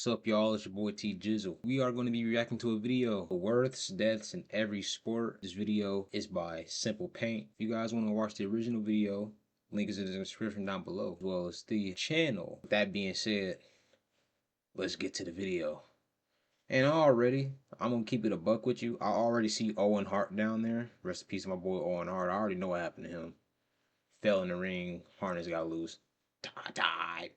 What's up, y'all? It's your boy T Jizzle. We are going to be reacting to a video of worths, deaths in every sport. This video is by Simple Paint. If you guys want to watch the original video, link is in the description down below, as well as the channel. With that being said, let's get to the video. And I'm going to keep it a buck with you. I already see Owen Hart down there. Rest in peace, my boy Owen Hart. I already know what happened to him. Fell in the ring. Harness got loose. Died.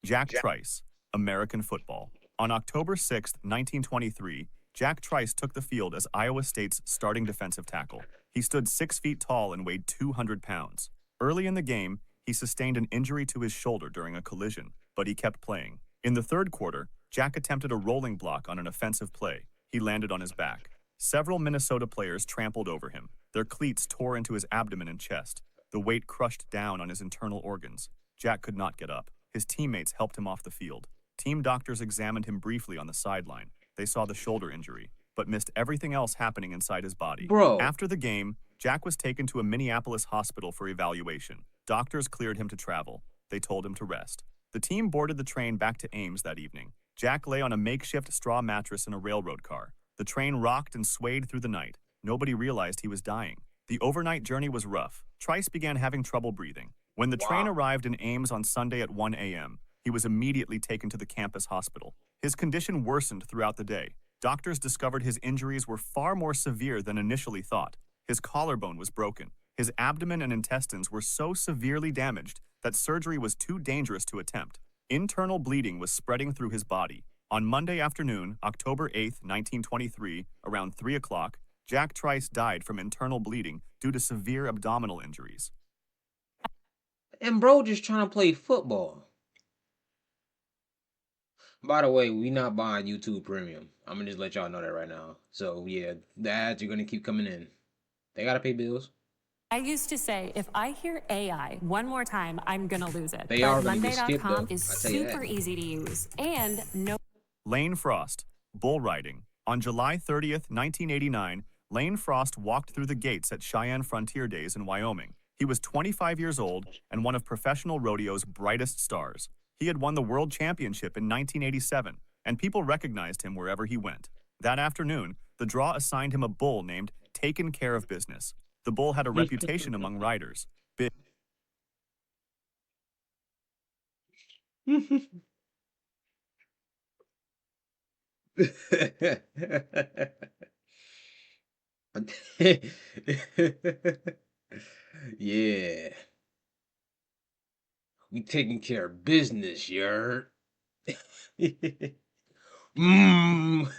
Jack Trice, American football. On October 6, 1923, Jack Trice took the field as Iowa State's starting defensive tackle. He stood 6 feet tall and weighed 200 pounds. Early in the game, he sustained an injury to his shoulder during a collision, but he kept playing. In the third quarter, Jack attempted a rolling block on an offensive play. He landed on his back. Several Minnesota players trampled over him. Their cleats tore into his abdomen and chest. The weight crushed down on his internal organs. Jack could not get up. His teammates helped him off the field. Team doctors examined him briefly on the sideline. They saw the shoulder injury, but missed everything else happening inside his body. Bro. After the game, Jack was taken to a Minneapolis hospital for evaluation. Doctors cleared him to travel. They told him to rest. The team boarded the train back to Ames that evening. Jack lay on a makeshift straw mattress in a railroad car. The train rocked and swayed through the night. Nobody realized he was dying. The overnight journey was rough. Trice began having trouble breathing. When the train arrived in Ames on Sunday at 1 a.m., he was immediately taken to the campus hospital. His condition worsened throughout the day. Doctors discovered his injuries were far more severe than initially thought. His collarbone was broken. His abdomen and intestines were so severely damaged that surgery was too dangerous to attempt. Internal bleeding was spreading through his body. On Monday afternoon, October 8, 1923, around 3 o'clock, Jack Trice died from internal bleeding due to severe abdominal injuries. And bro just trying to play football. By the way, we not buying YouTube Premium. I'm gonna just let y'all know that right now. So yeah, the ads are gonna keep coming in. They gotta pay bills. I used to say, if I hear AI one more time, I'm gonna lose it. They are But gonna get skipped, Monday.com though. is I tell you super that. easy to use and no. Lane Frost, bull riding. On July 30th, 1989, Lane Frost walked through the gates at Cheyenne Frontier Days in Wyoming. He was 25 years old and one of professional rodeo's brightest stars. He had won the world championship in 1987, and people recognized him wherever he went. That afternoon, the draw assigned him a bull named Taken Care of Business. The bull had a reputation among riders. Yeah. We taking care of business, yer. Mmm.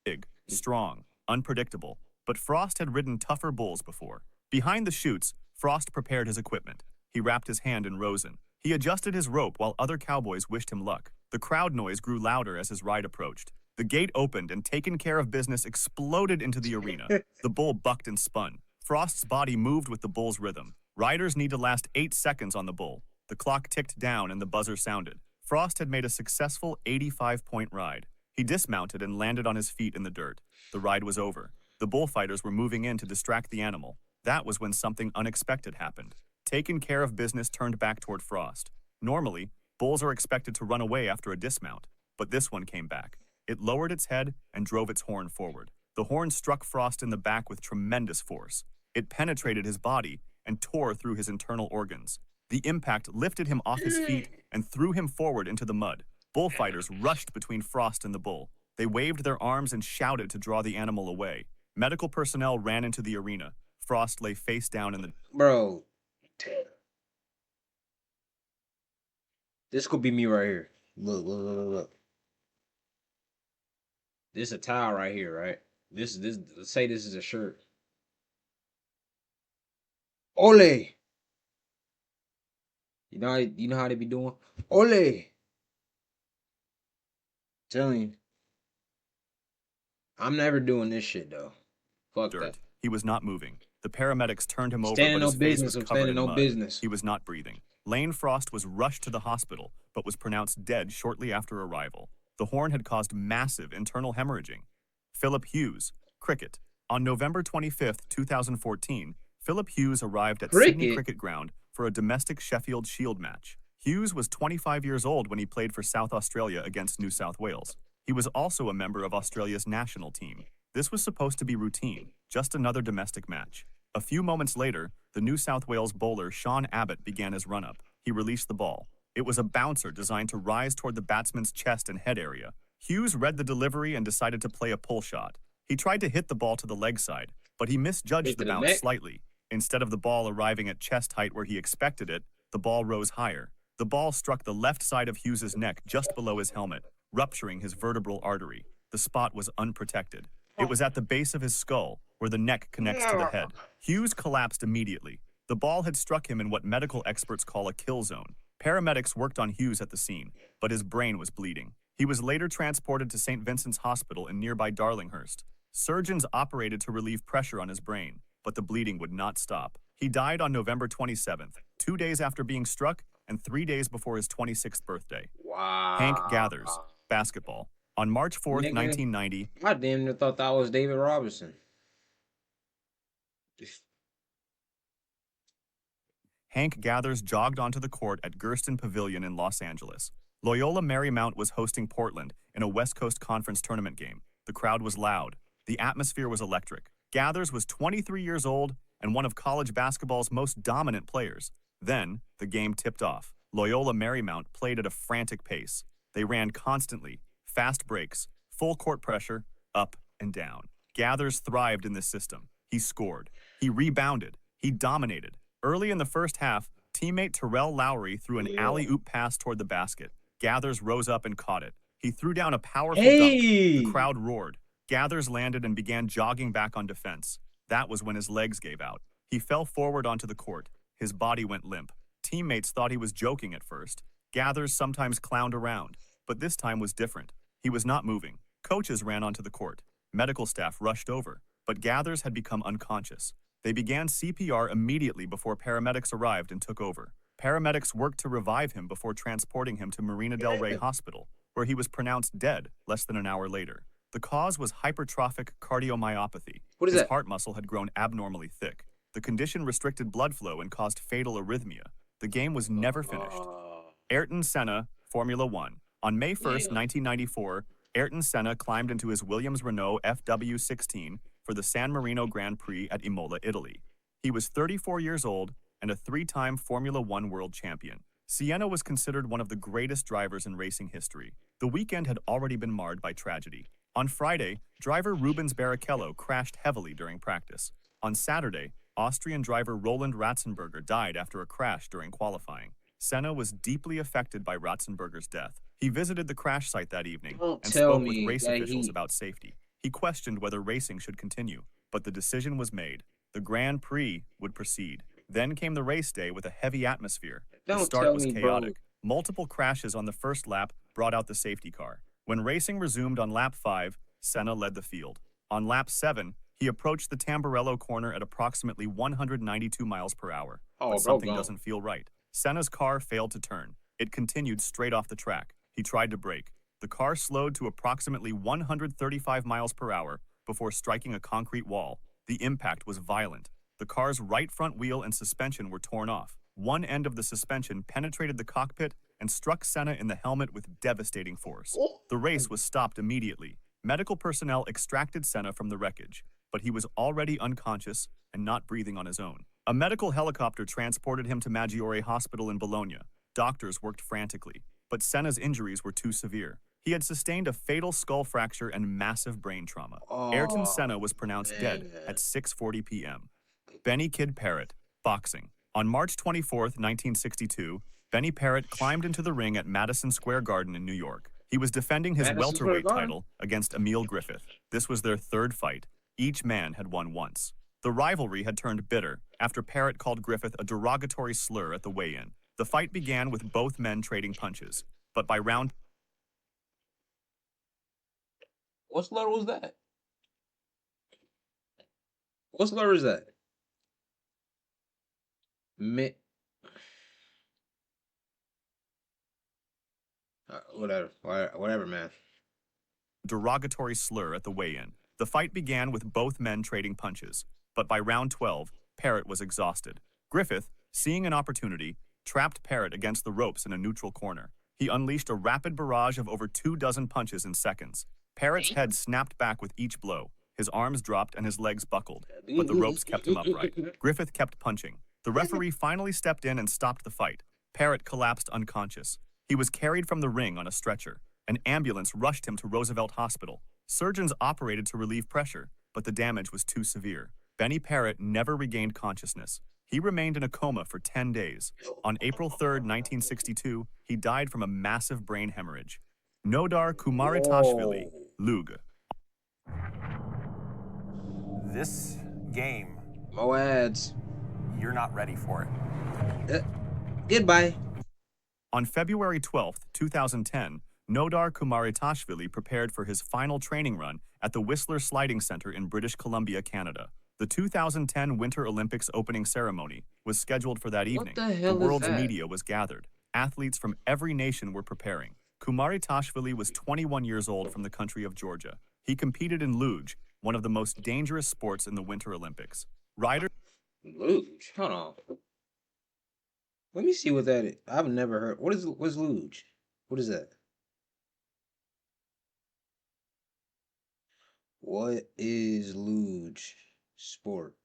Big, strong, unpredictable, but Frost had ridden tougher bulls before. Behind the chutes, Frost prepared his equipment. He wrapped his hand in rosin. He adjusted his rope while other cowboys wished him luck. The crowd noise grew louder as his ride approached. The gate opened and Taken Care of Business exploded into the arena. The bull bucked and spun. Frost's body moved with the bull's rhythm. Riders need to last 8 seconds on the bull. The clock ticked down and the buzzer sounded. Frost had made a successful 85-point ride. He dismounted and landed on his feet in the dirt. The ride was over. The bullfighters were moving in to distract the animal. That was when something unexpected happened. Taken Care of Business turned back toward Frost. Normally, bulls are expected to run away after a dismount, but this one came back. It lowered its head and drove its horn forward. The horn struck Frost in the back with tremendous force. It penetrated his body and tore through his internal organs. The impact lifted him off his feet and threw him forward into the mud. Bullfighters rushed between Frost and the bull. They waved their arms and shouted to draw the animal away. Medical personnel ran into the arena. Frost lay face down in the... Bro. This could be me right here. Look. This is a towel right here, right? This let's say this is a shirt. Ole. You know how they be doing? Ole. Telling you. I'm never doing this shit though. Fuck dirt. that. He was not moving. The paramedics turned him over, Standing but no his face business. was I'm covered standing in no mud. business. He was not breathing. Lane Frost was rushed to the hospital, but was pronounced dead shortly after arrival. The horn had caused massive internal hemorrhaging. Philip Hughes, cricket. On November 25, 2014, Philip Hughes arrived at Sydney Cricket Ground for a domestic Sheffield Shield match. Hughes was 25 years old when he played for South Australia against New South Wales. He was also a member of Australia's national team. This was supposed to be routine, just another domestic match. A few moments later, the New South Wales bowler Sean Abbott began his run-up. He released the ball. It was a bouncer designed to rise toward the batsman's chest and head area. Hughes read the delivery and decided to play a pull shot. He tried to hit the ball to the leg side, but he misjudged the bounce slightly. Instead of the ball arriving at chest height where he expected it, the ball rose higher. The ball struck the left side of Hughes's neck just below his helmet, rupturing his vertebral artery. The spot was unprotected. It was at the base of his skull, where the neck connects to the head. Hughes collapsed immediately. The ball had struck him in what medical experts call a kill zone. Paramedics worked on Hughes at the scene, but his brain was bleeding. He was later transported to St. Vincent's Hospital in nearby Darlinghurst. Surgeons operated to relieve pressure on his brain, but the bleeding would not stop. He died on November 27th, 2 days after being struck and 3 days before his 26th birthday. Wow. Hank Gathers, basketball. On March 4th, 1990, I damn near thought that was David Robinson. Hank Gathers jogged onto the court at Gersten Pavilion in Los Angeles. Loyola Marymount was hosting Portland in a West Coast Conference tournament game. The crowd was loud. The atmosphere was electric. Gathers was 23 years old and one of college basketball's most dominant players. Then, the game tipped off. Loyola Marymount played at a frantic pace. They ran constantly, fast breaks, full court pressure, up and down. Gathers thrived in this system. He scored. He rebounded. He dominated. Early in the first half, teammate Terrell Lowry threw an alley-oop pass toward the basket. Gathers rose up and caught it. He threw down a powerful dunk. The crowd roared. Gathers landed and began jogging back on defense. That was when his legs gave out. He fell forward onto the court. His body went limp. Teammates thought he was joking at first. Gathers sometimes clowned around, but this time was different. He was not moving. Coaches ran onto the court. Medical staff rushed over, but Gathers had become unconscious. They began CPR immediately before paramedics arrived and took over. Paramedics worked to revive him before transporting him to Marina del Rey Hospital, where he was pronounced dead less than an hour later. The cause was hypertrophic cardiomyopathy. What is His that? heart muscle had grown abnormally thick. The condition restricted blood flow and caused fatal arrhythmia. The game was never finished. Ayrton Senna, Formula One. On May 1st, 1994, Ayrton Senna climbed into his Williams-Renault FW16 for the San Marino Grand Prix at Imola, Italy. He was 34 years old and a three-time Formula One world champion. Senna was considered one of the greatest drivers in racing history. The weekend had already been marred by tragedy. On Friday, driver Rubens Barrichello crashed heavily during practice. On Saturday, Austrian driver Roland Ratzenberger died after a crash during qualifying. Senna was deeply affected by Ratzenberger's death. He visited the crash site that evening and spoke with race officials about safety. He questioned whether racing should continue, but the decision was made. The Grand Prix would proceed. Then came the race day with a heavy atmosphere. The start was chaotic. Multiple crashes on the first lap brought out the safety car. When racing resumed on lap 5, Senna led the field. On lap 7, he approached the Tamburello corner at approximately 192 miles per hour. But something doesn't feel right. Senna's car failed to turn. It continued straight off the track. He tried to brake. The car slowed to approximately 135 miles per hour before striking a concrete wall. The impact was violent. The car's right front wheel and suspension were torn off. One end of the suspension penetrated the cockpit and struck Senna in the helmet with devastating force. The race was stopped immediately. Medical personnel extracted Senna from the wreckage, but he was already unconscious and not breathing on his own. A medical helicopter transported him to Maggiore Hospital in Bologna. Doctors worked frantically, but Senna's injuries were too severe. He had sustained a fatal skull fracture and massive brain trauma. Ayrton Senna was pronounced dead at 6:40 p.m. Benny Kid Parrott, boxing. On March 24th, 1962, Benny Parrott climbed into the ring at Madison Square Garden in New York. He was defending his welterweight title against Emil Griffith. This was their third fight. Each man had won once. The rivalry had turned bitter after Parrott called Griffith a derogatory slur at the weigh-in. The fight began with both men trading punches, but by round... What slur was that? What slur is that? Whatever, man. Derogatory slur at the weigh-in. The fight began with both men trading punches, but by round 12, Parrott was exhausted. Griffith, seeing an opportunity, trapped Parrott against the ropes in a neutral corner. He unleashed a rapid barrage of over 24 punches in seconds. Parrott's head snapped back with each blow. His arms dropped and his legs buckled, but the ropes kept him upright. Griffith kept punching. The referee finally stepped in and stopped the fight. Parrott collapsed unconscious. He was carried from the ring on a stretcher. An ambulance rushed him to Roosevelt Hospital. Surgeons operated to relieve pressure, but the damage was too severe. Benny Parrott never regained consciousness. He remained in a coma for 10 days. On April 3, 1962, he died from a massive brain hemorrhage. Nodar Kumaritashvili, Lug. This game, Mo ads. you're not ready for it. Goodbye. On February 12, 2010, Nodar Kumaritashvili prepared for his final training run at the Whistler Sliding Center in British Columbia, Canada. The 2010 Winter Olympics opening ceremony was scheduled for that evening. the hell is world's that? media was gathered. Athletes from every nation were preparing. Kumaritashvili was 21 years old from the country of Georgia. He competed in luge, one of the most dangerous sports in the Winter Olympics. Riders Luge. Hold on. Let me see what that is. I've never heard. What's luge? What is that? What is luge sport?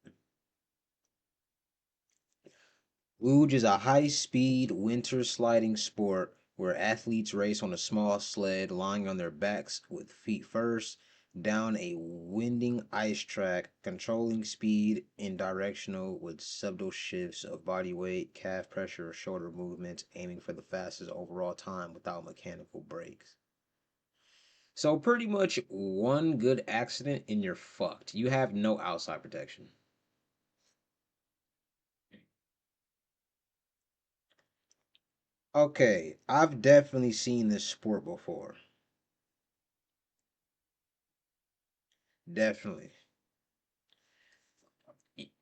Luge is a high-speed winter sliding sport where athletes race on a small sled lying on their backs with feet first down a winding ice track, controlling speed and directional with subtle shifts of body weight, calf pressure, or shoulder movements, aiming for the fastest overall time without mechanical brakes. So pretty much one good accident and you're fucked. You have no outside protection. Okay, I've definitely seen this sport before. Definitely.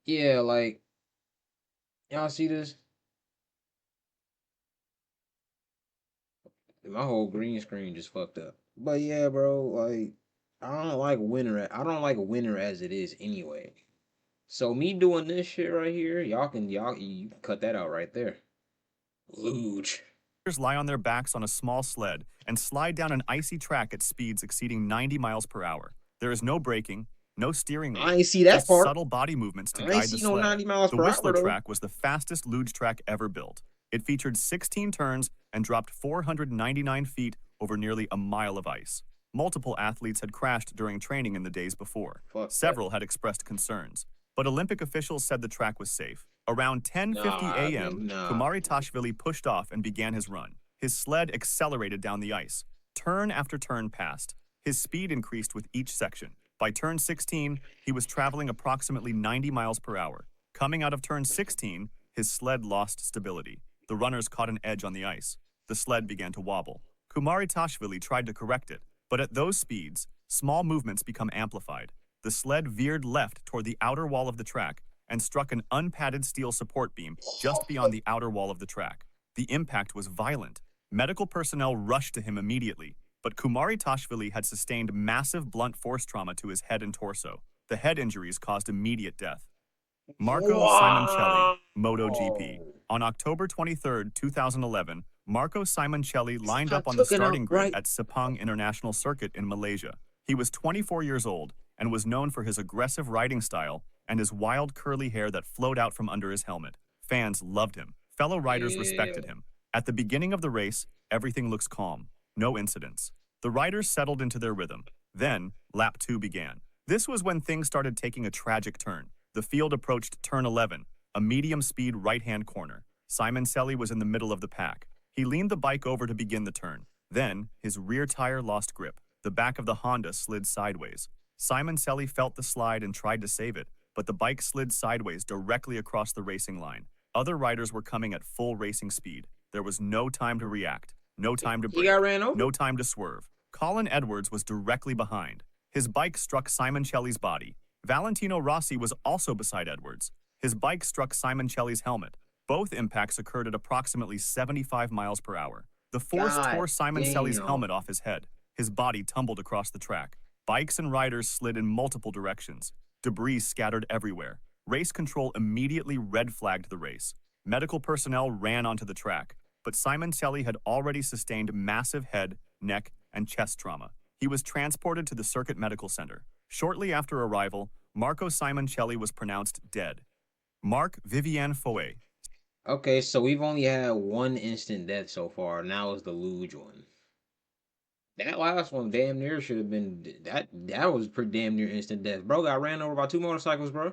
Yeah, like, y'all see this? My whole green screen just fucked up. But yeah, bro, like, I don't like winter as it is anyway. So me doing this shit right here, you can cut that out right there. Luge. lie on their backs on a small sled and slide down an icy track at speeds exceeding 90 miles per hour. There is no braking, no steering wheel, I ain't see that just part. subtle body movements to I ain't guide the see no sled. 90 miles The per Whistler hour, though. track was the fastest luge track ever built. It featured 16 turns and dropped 499 feet over nearly a mile of ice. Multiple athletes had crashed during training in the days before. Fuck that. Several had expressed concerns, but Olympic officials said the track was safe. Around 10:50 Nah, a.m., nah. Kumaritashvili pushed off and began his run. His sled accelerated down the ice. Turn after turn passed. His speed increased with each section. By turn 16, he was traveling approximately 90 miles per hour. Coming out of turn 16, his sled lost stability. The runners caught an edge on the ice. The sled began to wobble. Kumaritashvili tried to correct it, but at those speeds, small movements become amplified. The sled veered left toward the outer wall of the track and struck an unpadded steel support beam just beyond the outer wall of the track. The impact was violent. Medical personnel rushed to him immediately, but Kumaritashvili had sustained massive blunt force trauma to his head and torso. The head injuries caused immediate death. Marco Simoncelli, MotoGP. On October 23, 2011, Marco Simoncelli lined up on the starting grid at Sepang International Circuit in Malaysia. He was 24 years old and was known for his aggressive riding style and his wild curly hair that flowed out from under his helmet. Fans loved him. Fellow riders respected him. At the beginning of the race, everything looks calm. No incidents. The riders settled into their rhythm. Then, lap 2 began. This was when things started taking a tragic turn. The field approached turn 11, a medium-speed right-hand corner. Simoncelli was in the middle of the pack. He leaned the bike over to begin the turn. Then, his rear tire lost grip. The back of the Honda slid sideways. Simoncelli felt the slide and tried to save it, but the bike slid sideways directly across the racing line. Other riders were coming at full racing speed. There was no time to react, no time to He brake, got ran over? no time to swerve. Colin Edwards was directly behind. His bike struck Simoncelli's body. Valentino Rossi was also beside Edwards. His bike struck Simoncelli's helmet. Both impacts occurred at approximately 75 miles per hour. The force God tore Simoncelli's damn. helmet off his head. His body tumbled across the track. Bikes and riders slid in multiple directions. Debris scattered everywhere. Race control immediately red-flagged the race. Medical personnel ran onto the track, but Simoncelli had already sustained massive head, neck, and chest trauma. He was transported to the Circuit Medical Center. Shortly after arrival, Marco Simoncelli was pronounced dead. Marc Vivien Foé. Okay, so we've only had one instant death so far. Now is the luge one. That last one damn near should have been that was pretty damn near instant death. Bro got ran over by 2 motorcycles, bro.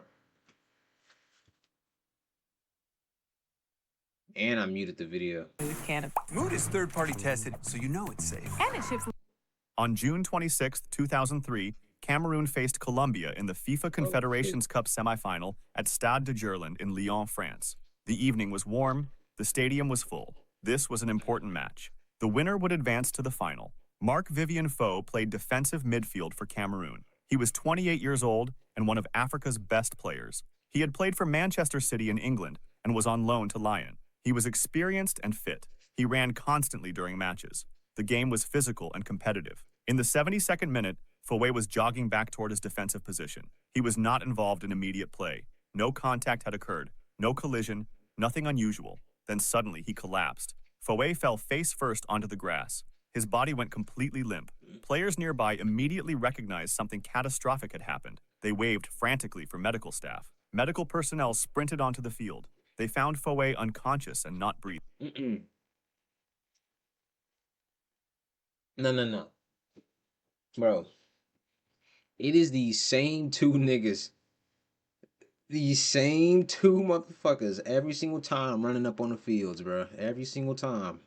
And I muted the video. Mood is third-party tested, so you know it's safe. And it ships. On June 26, 2003, Cameroon faced Colombia in the FIFA Confederations Cup semifinal at Stade de Gerland in Lyon, France. The evening was warm, the stadium was full. This was an important match. The winner would advance to the final. Marc Vivien Foé played defensive midfield for Cameroon. He was 28 years old and one of Africa's best players. He had played for Manchester City in England and was on loan to Lyon. He was experienced and fit. He ran constantly during matches. The game was physical and competitive. In the 72nd minute, Foé was jogging back toward his defensive position. He was not involved in immediate play. No contact had occurred, no collision, nothing unusual. Then suddenly he collapsed. Foé fell face first onto the grass. His body went completely limp. Players nearby immediately recognized something catastrophic had happened. They waved frantically for medical staff. Medical personnel sprinted onto the field. They found Foé unconscious and not breathing. No. Bro. It is these same two niggas. These same two motherfuckers every single time running up on the fields, bro. Every single time.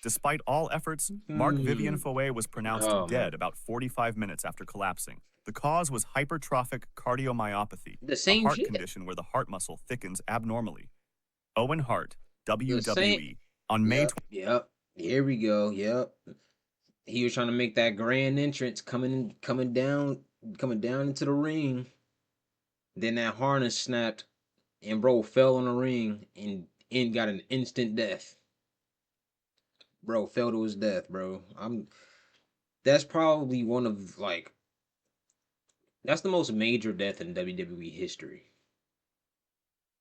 Despite all efforts, Marc Vivien Foé was pronounced dead man. about 45 minutes after collapsing. The cause was hypertrophic cardiomyopathy, The a same heart shit. condition where the heart muscle thickens abnormally. Owen Hart, The WWE, same. on May Yep. Here we go. Yep. He was trying to make that grand entrance coming down into the ring. Then that harness snapped and bro fell on the ring and got an instant death. Bro fell to his death, bro. That's probably one of that's the most major death in WWE history.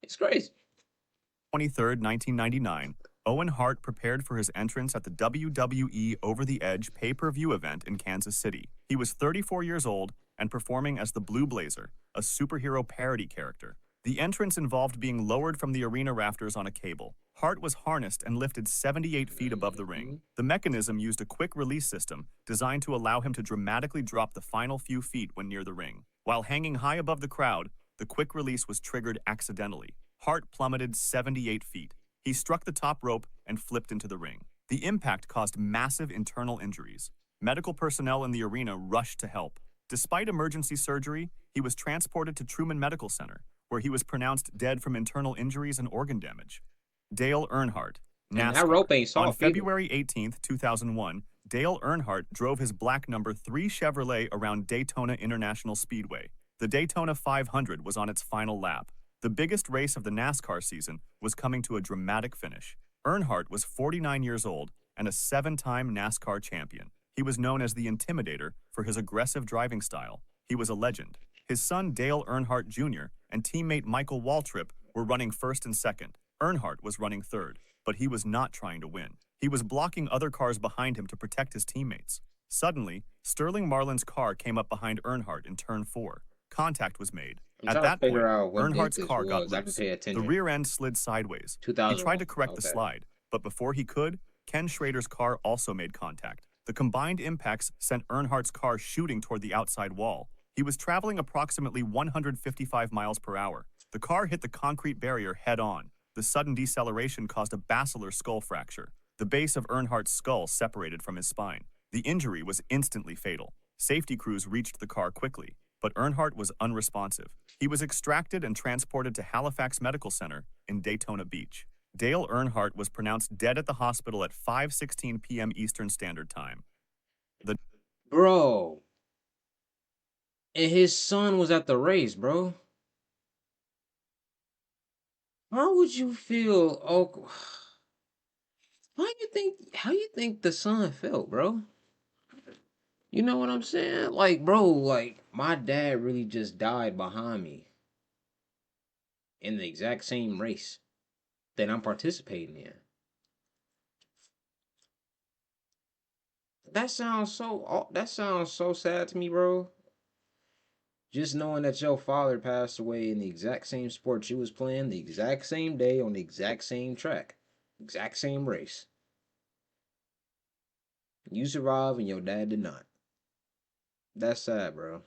It's crazy. 23rd, 1999, Owen Hart prepared for his entrance at the WWE Over the Edge pay-per-view event in Kansas City. He was 34 years old and performing as the Blue Blazer, a superhero parody character. The entrance involved being lowered from the arena rafters on a cable. Hart was harnessed and lifted 78 feet above the ring. The mechanism used a quick-release system designed to allow him to dramatically drop the final few feet when near the ring. While hanging high above the crowd, the quick release was triggered accidentally. Hart plummeted 78 feet. He struck the top rope and flipped into the ring. The impact caused massive internal injuries. Medical personnel in the arena rushed to help. Despite emergency surgery, he was transported to Truman Medical Center, where he was pronounced dead from internal injuries and organ damage. Dale Earnhardt, And that NASCAR. rope ain't soft On either. February 18th, 2001, Dale Earnhardt drove his black number 3 Chevrolet around Daytona International Speedway. The Daytona 500 was on its final lap. The biggest race of the NASCAR season was coming to a dramatic finish. Earnhardt was 49 years old and a 7-time NASCAR champion. He was known as the Intimidator for his aggressive driving style. He was a legend. His son Dale Earnhardt Jr. and teammate Michael Waltrip were running first and second. Earnhardt was running third, but he was not trying to win. He was blocking other cars behind him to protect his teammates. Suddenly, Sterling Marlin's car came up behind Earnhardt in turn 4. Contact was made. I'm At trying to that point, figure out what date Earnhardt's this car got was. I can loose. pay The attention. rear end slid sideways. He 2001. tried to correct the Okay. slide, but before he could, Ken Schrader's car also made contact. The combined impacts sent Earnhardt's car shooting toward the outside wall. He was traveling approximately 155 miles per hour. The car hit the concrete barrier head-on. The sudden deceleration caused a basilar skull fracture. The base of Earnhardt's skull separated from his spine. The injury was instantly fatal. Safety crews reached the car quickly, but Earnhardt was unresponsive. He was extracted and transported to Halifax Medical Center in Daytona Beach. Dale Earnhardt was pronounced dead at the hospital at 5:16 p.m. Eastern Standard Time. Bro. And his son was at the race, bro. How would you feel? Oh, how you think the son felt, bro? You know what I'm saying? Like, bro, like my dad really just died behind me in the exact same race that I'm participating in. That sounds so sad to me, bro. Just knowing that your father passed away in the exact same sport you was playing, the exact same day on the exact same track, exact same race. You survived and your dad did not. That's sad, bro.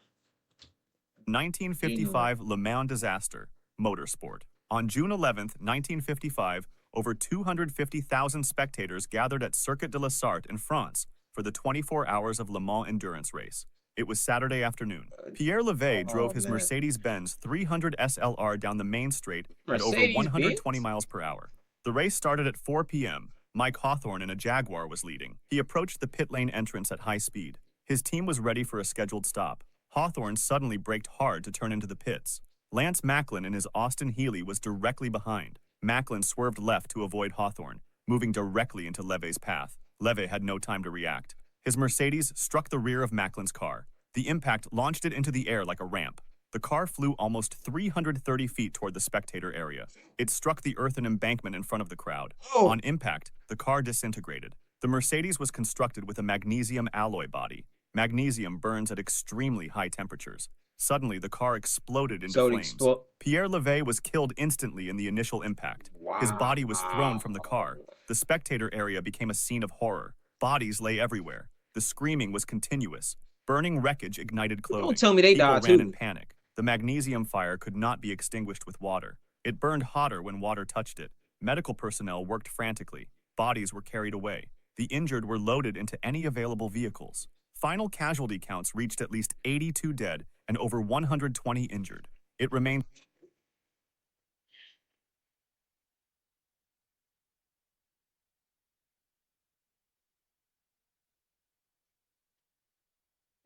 1955 Le Mans disaster, motorsport. On June 11th, 1955, over 250,000 spectators gathered at Circuit de la Sarthe in France for the 24 Hours of Le Mans endurance race. It was Saturday afternoon. Pierre Levey drove his man. Mercedes-Benz 300 SLR down the main straight at over Mercedes-Benz? 120 miles per hour. The race started at 4 p.m. Mike Hawthorne in a Jaguar was leading. He approached the pit lane entrance at high speed. His team was ready for a scheduled stop. Hawthorne suddenly braked hard to turn into the pits. Lance Macklin in his Austin Healey was directly behind. Macklin swerved left to avoid Hawthorne, moving directly into Levey's path. Levey had no time to react. His Mercedes struck the rear of Macklin's car. The impact launched it into the air like a ramp. The car flew almost 330 feet toward the spectator area. It struck the earthen embankment in front of the crowd. Oh. On impact, the car disintegrated. The Mercedes was constructed with a magnesium alloy body. Magnesium burns at extremely high temperatures. Suddenly, the car exploded into flames. Pierre Levey was killed instantly in the initial impact. His body was thrown from the car. The spectator area became a scene of horror. Bodies lay everywhere. The screaming was continuous. Burning wreckage ignited clothing. Don't tell me they People died ran too. in panic. The magnesium fire could not be extinguished with water. It burned hotter when water touched it. Medical personnel worked frantically. Bodies were carried away. The injured were loaded into any available vehicles. Final casualty counts reached at least 82 dead and over 120 injured. It remained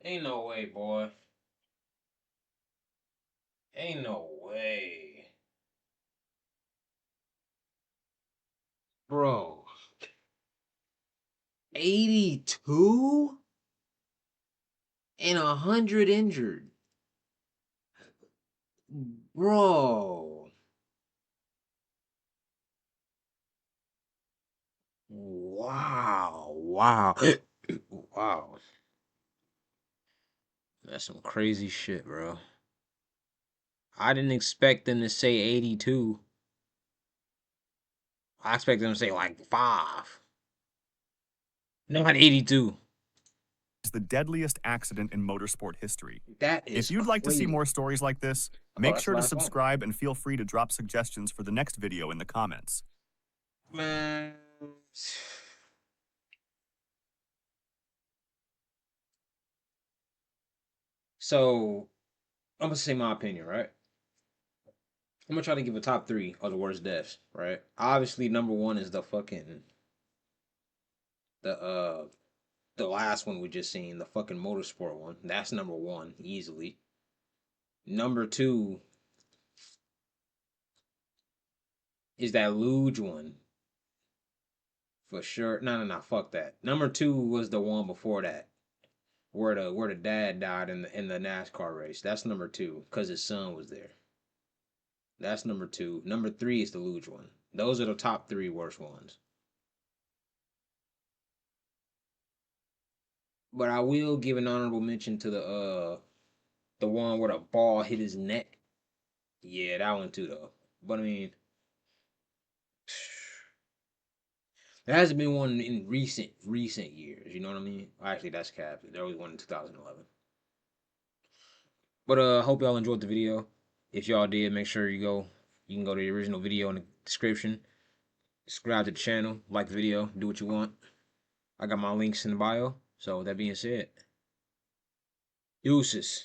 Ain't no way, boy. Ain't no way. Bro. 82? And 100 injured. Bro. Wow. Wow. Wow. That's some crazy shit, bro. I didn't expect them to say 82. I expect them to say like 5. Not 82. is the deadliest accident in motorsport history. That is If you'd like to see crazy. more stories like this, make that's sure the to last one. subscribe and feel free to drop suggestions for the next video in the comments. Man. So, I'm gonna say my opinion, right? I'm gonna try to give a top 3 of the worst deaths, right? Obviously, number 1 is the the last one we just seen, the fucking motorsport one. That's number 1 easily. Number 2 is that luge one. For sure. No, fuck that. Number 2 was the one before that. Where the dad died in the NASCAR race. That's number 2 cuz his son was there. That's number 2. Number 3 is the luge one. Those are the top 3 worst ones. But I will give an honorable mention to the one where the ball hit his neck. Yeah, that one too though. But I mean, there hasn't been one in recent years. You know what I mean? Actually, that's cap. There was one in 2011. But hope y'all enjoyed the video. If y'all did, make sure you can go to the original video in the description. Subscribe to the channel, like the video, do what you want. I got my links in the bio. So with that being said, deuces.